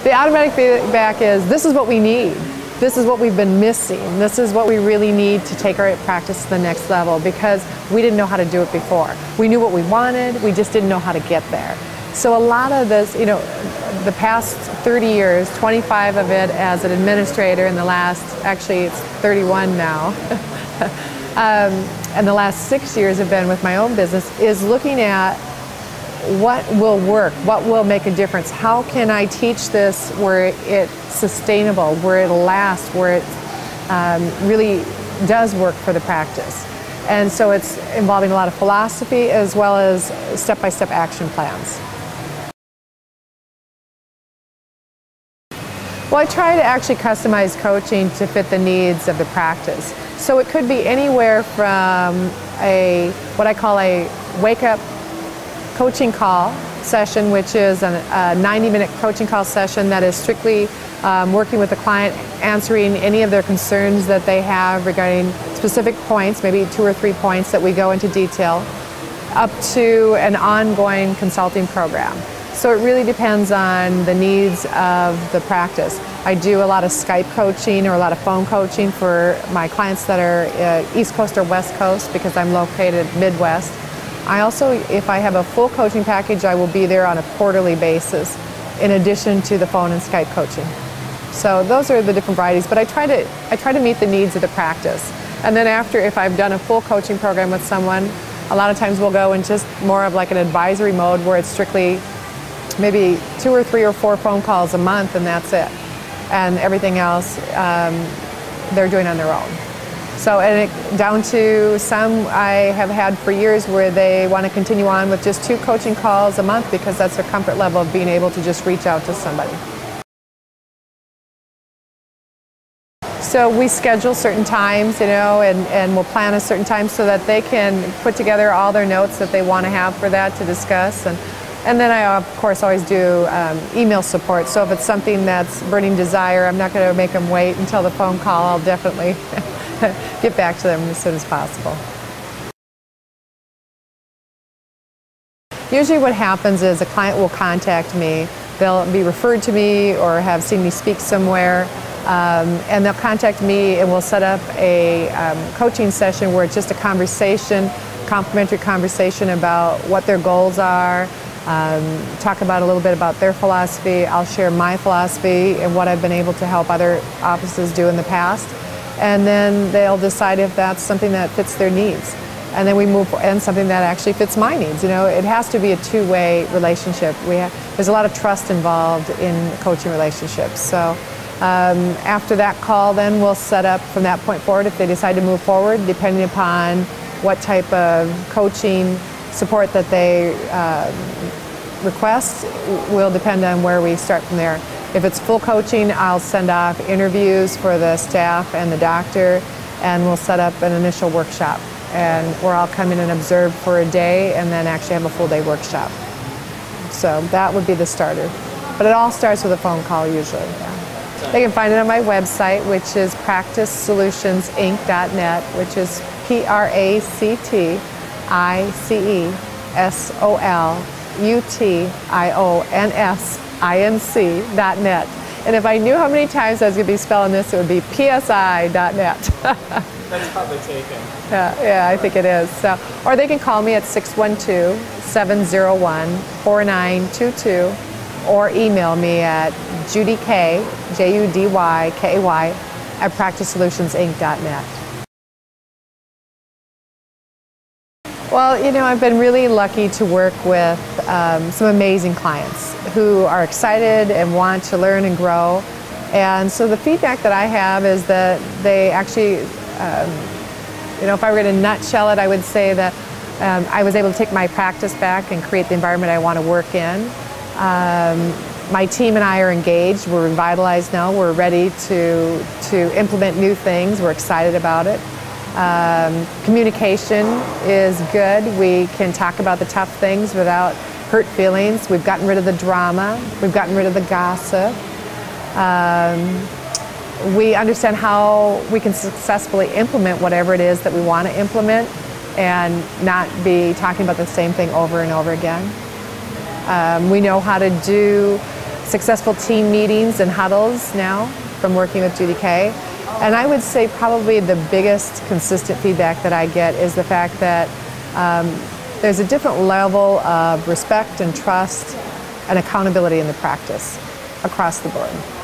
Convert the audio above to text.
The automatic feedback is, this is what we need. This is what we've been missing. This is what we really need to take our practice to the next level, because we didn't know how to do it before. We knew what we wanted, we just didn't know how to get there. So a lot of this, you know, the past 30 years, 25 of it as an administrator, and the last, actually it's 31 now, and the last 6 years have been with my own business, is looking at what will work, what will make a difference, how can I teach this where it's sustainable, where it'll last, where it really does work for the practice. And so it's involving a lot of philosophy as well as step-by-step action plans. Well, I try to actually customize coaching to fit the needs of the practice. So it could be anywhere from what I call a wake-up coaching call session, which is a 90-minute coaching call session that is strictly working with the client, answering any of their concerns that they have regarding specific points, maybe 2 or 3 points that we go into detail, up to an ongoing consulting program. So it really depends on the needs of the practice. I do a lot of Skype coaching or a lot of phone coaching for my clients that are East Coast or West Coast, because I'm located Midwest. I also, if I have a full coaching package, I will be there on a quarterly basis, in addition to the phone and Skype coaching. So those are the different varieties, but I try to meet the needs of the practice. And then after, if I've done a full coaching program with someone, a lot of times we'll go in just more of like an advisory mode, where it's strictly maybe 2 or 3 or 4 phone calls a month, and that's it. And everything else they're doing on their own. So, and down to some I have had for years where they want to continue on with just 2 coaching calls a month, because that's their comfort level of being able to just reach out to somebody. So we schedule certain times, you know, and we'll plan a certain time so that they can put together all their notes that they want to have for that to discuss. And then I, of course, always do email support. So if it's something that's burning desire, I'm not going to make them wait until the phone call. I'll definitely get back to them as soon as possible. Usually what happens is a client will contact me. They'll be referred to me or have seen me speak somewhere, and they'll contact me, and we'll set up a coaching session where it's just a conversation, complimentary conversation about what their goals are, talk about a little bit about their philosophy. I'll share my philosophy and what I've been able to help other offices do in the past. And then they'll decide if that's something that fits their needs. And then we move, and something that actually fits my needs. You know, it has to be a two-way relationship. There's a lot of trust involved in coaching relationships. So after that call, then we'll set up from that point forward, if they decide to move forward, depending upon what type of coaching support that they request, will depend on where we start from there. If it's full coaching, I'll send off interviews for the staff and the doctor, and we'll set up an initial workshop, and where I'll come in and observe for a day and then actually have a full day workshop. So that would be the starter. But it all starts with a phone call usually. Yeah. They can find it on my website, which is practicesolutionsinc.net, which is practicesolutionsinc.net. And if I knew how many times I was going to be spelling this, it would be psi.net. That's probably taken. Yeah, I think it is. So, or they can call me at 612-701-4922, or email me at Judy Kay, Judykay, at practicesolutionsinc.net. Well, you know, I've been really lucky to work with some amazing clients who are excited and want to learn and grow. And so the feedback that I have is that they actually, you know, if I were going to nutshell it, I would say that I was able to take my practice back and create the environment I want to work in. My team and I are engaged. We're revitalized now. We're ready to implement new things. We're excited about it. Communication is good. We can talk about the tough things without hurt feelings. We've gotten rid of the drama. We've gotten rid of the gossip. We understand how we can successfully implement whatever it is that we want to implement and not be talking about the same thing over and over again. We know how to do successful team meetings and huddles now from working with Judy Kay. And I would say probably the biggest consistent feedback that I get is the fact that there's a different level of respect and trust and accountability in the practice across the board.